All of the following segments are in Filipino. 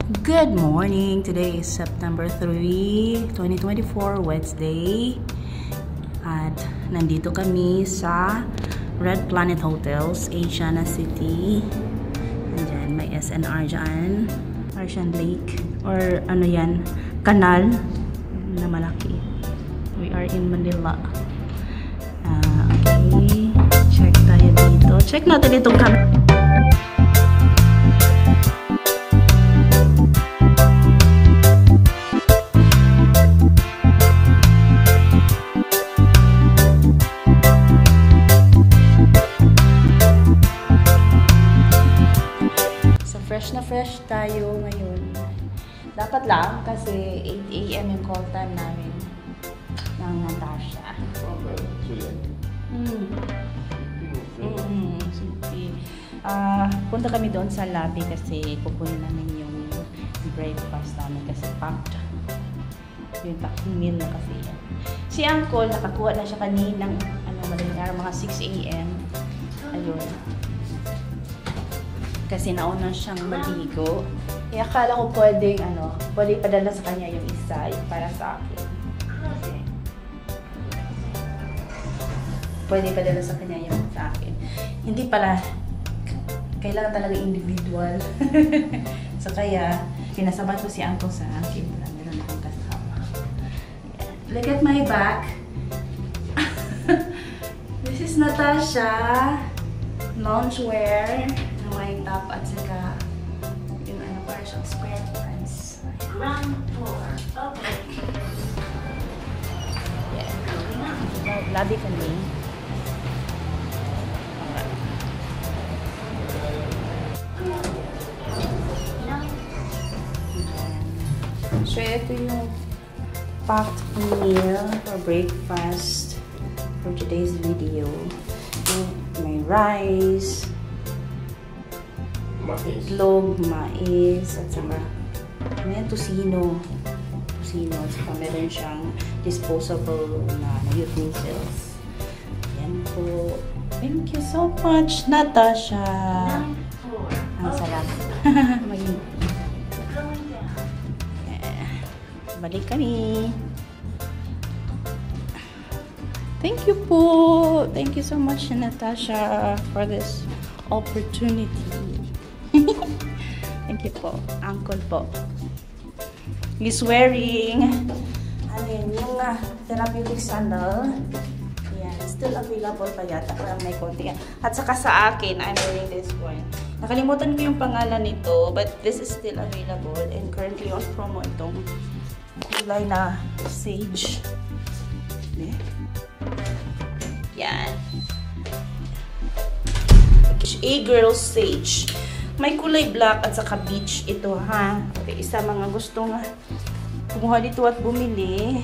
Good morning! Today is September 3, 2024, Wednesday. At nandito kami sa Red Planet Hotels, Asiana City. Andyan, may SNR dyan. Artian Lake. Or ano yan, kanal na malaki. We are in Manila. Okay. Check tayo dito. Check natin itong camera. Fresh tayo ngayon. Dapat lang kasi 8 AM yung call time namin ng Natasha. Punta kami doon sa lobby kasi kukunin namin yung breakfast namin kasi packed. Yung packed meal na kasi yan. Si Uncle, nakakuha na siya kaninang madaling araw, mga 6 AM. Ayun. Kasi nauna siyang maligo. Eh, akala ko pwede padala sa kanya yung isa para sa akin. Okay. Pwede padala sa kanya yung sa akin. Hindi pala, kailangan talaga individual. So kaya, pinasabat ko si Uncle sa akin. Meron akong kasama. Yeah. Look at my back. This is Natasha. Loungewear. May top at saka yung para siyang square pants. Ground floor. Okay. Yeah. Lobby kami. So, ito yung packed meal for breakfast for today's video. May rice, itlog, mais, at saka may tocino. At saka meron siyang disposable na utensils. Yan po. Thank you so much, Natasha. Ang sarap. Balik kami. Thank you po. Thank you so much, Natasha, for this opportunity. Thank you po. Uncle po. He's wearing yung therapeutic sandal. Yan. Still available pa yata. Parang may konti yan. At saka sa akin, I'm wearing this one. Nakalimutan ko yung pangalan nito, but this is still available and currently on promo itong kulay na sage. Yan. A-Girl Sage. May kulay black at saka beach ito, ha. Okay, isa mga gustong kumuha dito at bumili.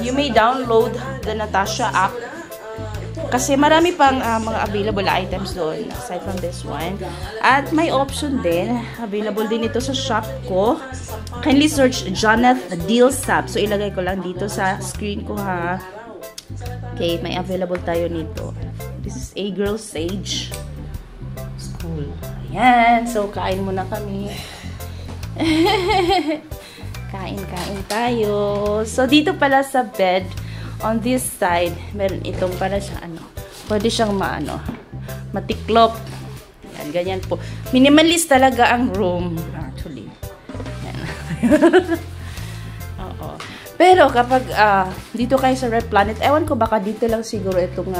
You may download the Natasha app. Kasi marami pang mga available items doon aside from this one. At may option din. Available din ito sa shop ko. Kindly search Jonath Dealsap. So, ilagay ko lang dito sa screen ko, ha. Okay, may available tayo nito. This is A-Girl Sage. School. Ayan. So, kain muna kami. Kain tayo. So, dito pala sa bed, on this side, meron itong para siya, pwede siyang matiklop. Ayan, ganyan po. Minimalist talaga ang room, actually. Ayan. Oo. Pero, kapag dito kayo sa Red Planet, ewan ko, baka dito lang siguro itong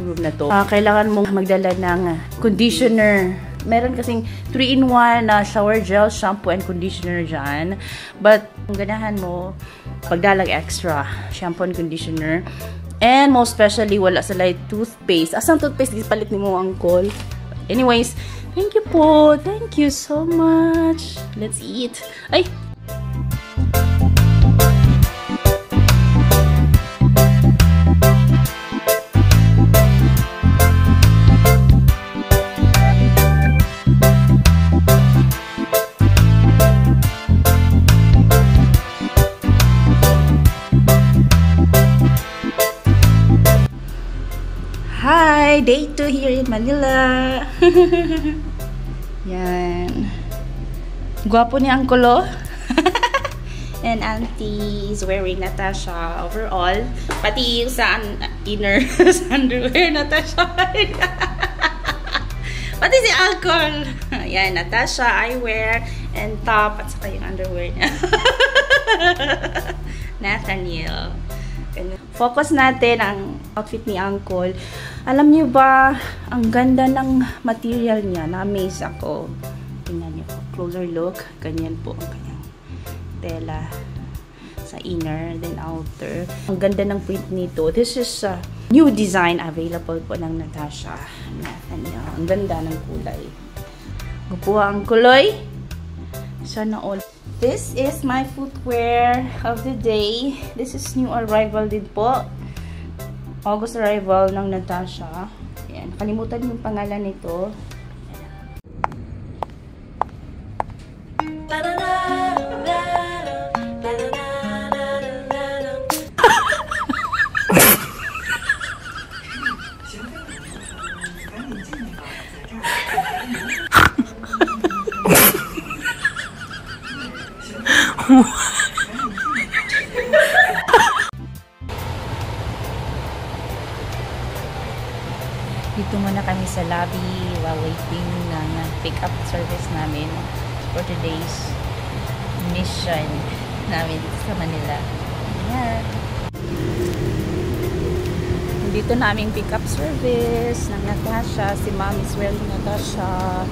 room na to. Kailangan mong magdala ng conditioner. Meron kasing 3-in-1 na shower gel, shampoo, and conditioner dyan. But, kung ganahan mo, pagdalag extra, shampoo and conditioner. And most especially, wala sa light toothpaste. Asang toothpaste, palit ni mo, Uncle. Anyways, thank you po. Thank you so much. Let's eat. Ay! Hi! Day 2 here in Manila. Yan. Gwapo ni Uncle, oh. And Auntie is wearing Natasha overall. Pati yung sa inner sa underwear, Natasha. Pati si Uncle. Yan, Natasha, eyewear, and top, at saka yung underwear niya. Nathaniel. Focus natin ang outfit ni Uncle. Alam niyo ba, ang ganda ng material niya. Na-amaze ako. Tingnan niyo po. Closer look. Ganyan po ang kanyang tela sa inner, then outer. Ang ganda ng print nito. This is a new design available po ng Natasha. Ang ganda ng kulay. Gupuha ang kuloy. Sana all. This is my footwear of the day. This is new arrival din po. August arrival ng Natasha. Ayan. Kalimutan yung pangalan nito. Dito muna kami sa lobby while waiting ng pick-up service namin for today's mission namin sa Manila. Ayan. Dito naming pick-up service ng Natasha. Si Mom is wearing Natasha.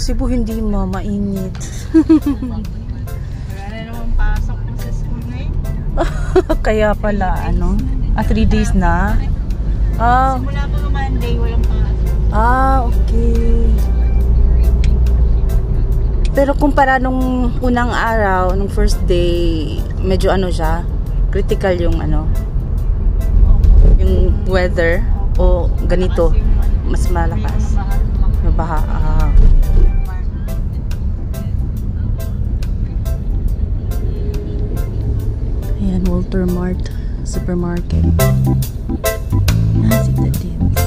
Cebu hindi mainit. Wala na naman pasok mo sa school ngayon. Kaya pala, ano? 3 days na? Simula po Monday, walang pasok. Okay. Pero kumpara nung unang araw, nung first day, medyo ano siya, critical yung ano, yung weather, o ganito, mas malakas. Mabaha. Ayan, Walter Mart Supermarket. Si Tadins.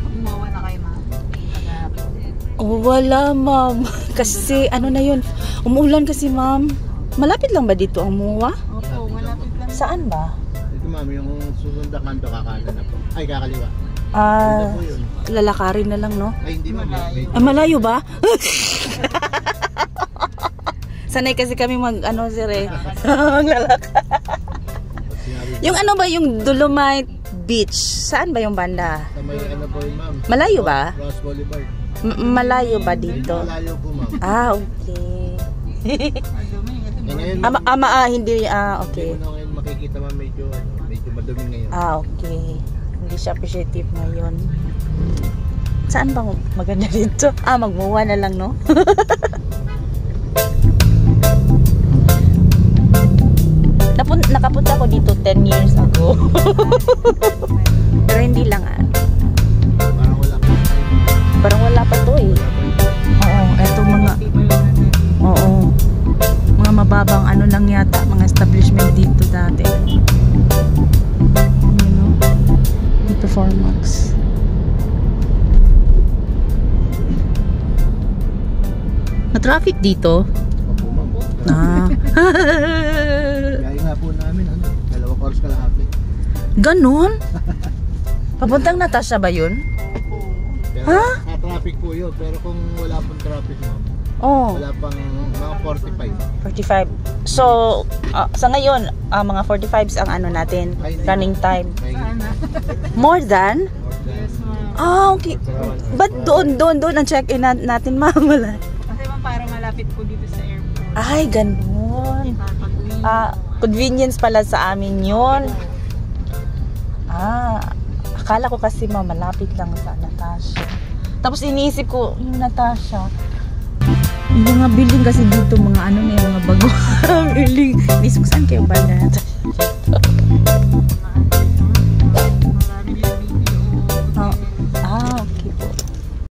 Umawa na kayo, ma'am? Oh, wala, ma'am. Kasi, ano na yun? Umuulan kasi, ma'am. Malapit lang ba dito ang muwa? Opo, malapit lang. Saan ba? Ito, ma'am, yung susunod na kanto kakanan na po. Ay, kakaliwa. Ah, Ano po yun? lalakarin na lang, no? Ay, hindi, ma'am. Ay, malayo ba? Sanay kasi kami ano, sir, eh. Maglalakad. Yung ano ba, yung Dolomite Beach, saan ba yung banda? Sa may ano po yun, ma'am? Malayo ba? Ross Boulevard. Malayo ba dito? Malayo po, ma'am. Okay. Ngayon, Hindi, okay. hindi mo na ngayon makikita, ma'am, medyo madumi ngayon. Okay. Hindi siya appreciative ngayon. Saan bang maganda dito? Magmuwa na lang, no? Nakapunta ako dito 10 years ago. Pero hindi lang, Parang wala pa. Parang wala pa to, eh. Oo, eto mga mababang ano lang yata, mga establishment dito dati. The Performance. Na-traffic dito? Opo, ma'am. Gaya nga po namin, 2 oras kalahati. Ganon? Papuntang Natasha ba yun? Pero traffic po yun, pero kung wala pong traffic, ma'am, wala pang mga 45. 45. So, sa ngayon, mga 45s ang ano natin, running time. More than? Okay. But doon ang check-in natin, ma'am. Wala. Kasi ma'am, parang malapit po dito sa airport. Ay, ganun. Convenience pala sa amin yun. Akala ko kasi malapit lang sa Natasha. Tapos iniisip ko, yung Natasha. Yung mga building kasi dito, mga ano na yung mga bago. Building. Iniisip ko, saan kayo ba na Natasha?